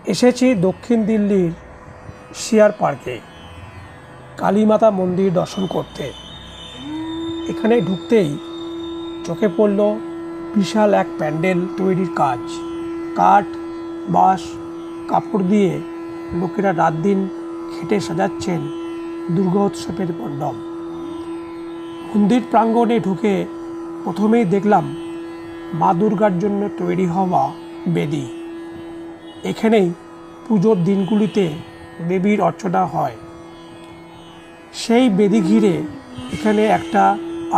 এসেছি দক্ষিণ দিল্লির সিআর পার্কে কালীমাতা মন্দির দর্শন করতে। এখানে ঢুকতেই চোখে পড়ল বিশাল এক প্যান্ডেল তৈরির কাজ। কাঠ, বাঁশ, কাপড় দিয়ে লোকেরা রাত দিন খেটে সাজাচ্ছেন দুর্গোৎসবের মণ্ডপ। মন্দির প্রাঙ্গণে ঢুকে প্রথমেই দেখলাম মা দুর্গার জন্য তৈরি হওয়া বেদি। এখানেই পুজোর দিনগুলিতে দেবীর অর্চনা হয়। সেই বেদি ঘিরে এখানে একটা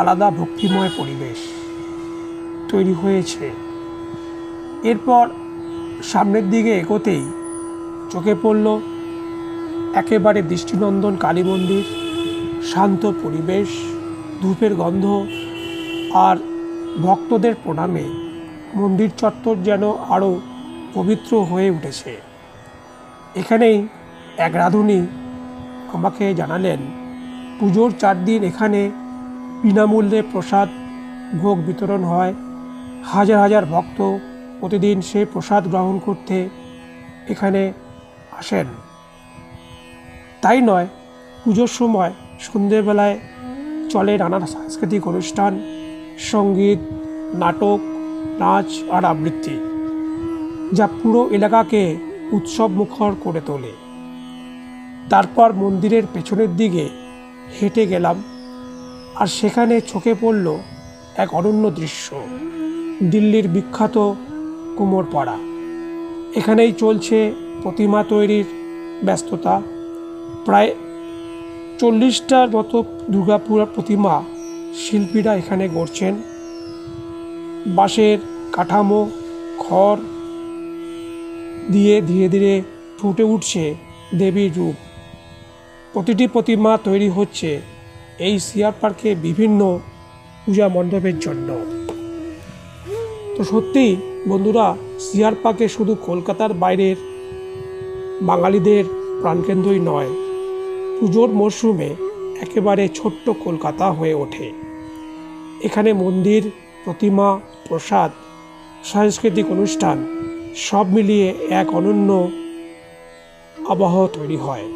আলাদা ভক্তিময় পরিবেশ তৈরি হয়েছে। এরপর সামনের দিকে এগোতেই চোখে পড়ল একেবারে দৃষ্টিনন্দন কালী মন্দির। শান্ত পরিবেশ, ধূপের গন্ধ আর ভক্তদের প্রণামে মন্দির চত্বর যেন আরও পবিত্র হয়ে উঠেছে। এখানেই এক রাঁধুনি আমাকে জানালেন পুজোর 4 দিন এখানে বিনামূল্যে প্রসাদ ভোগ বিতরণ হয়। হাজার হাজার ভক্ত প্রতিদিন সেই প্রসাদ গ্রহণ করতে এখানে আসেন। তাই নয়, পুজোর সময় সন্ধেবেলায় চলে নানা সাংস্কৃতিক অনুষ্ঠান, সঙ্গীত, নাটক, নাচ আর আবৃত্তি, যা পুরো এলাকাকে উৎসব মুখর করে তোলে। তারপর মন্দিরের পেছনের দিকে হেঁটে গেলাম, আর সেখানে চোখে পড়ল এক অনন্য দৃশ্য। দিল্লির বিখ্যাত কুমোরপাড়া। এখানেই চলছে প্রতিমা তৈরির ব্যস্ততা। প্রায় 40টার মতো দুর্গাপুর প্রতিমা শিল্পীরা এখানে গড়ছেন। বাঁশের কাঠামো, খড় দিয়ে ধীরে ধীরে ফুটে উঠছে দেবীর রূপ। প্রতিটি প্রতিমা তৈরি হচ্ছে এই সিআর পার্কে বিভিন্ন পূজা মণ্ডপের জন্য। তো সত্যিই বন্ধুরা, সিআর পার্কে শুধু কলকাতার বাইরের বাঙালিদের প্রাণকেন্দ্রই নয়, পুজোর মরশুমে একেবারে ছোট্ট কলকাতা হয়ে ওঠে। এখানে মন্দির, প্রতিমা, প্রসাদ, সাংস্কৃতিক অনুষ্ঠান সব মিলিয়ে এক অনন্য আবহাওয়া তৈরি হয়।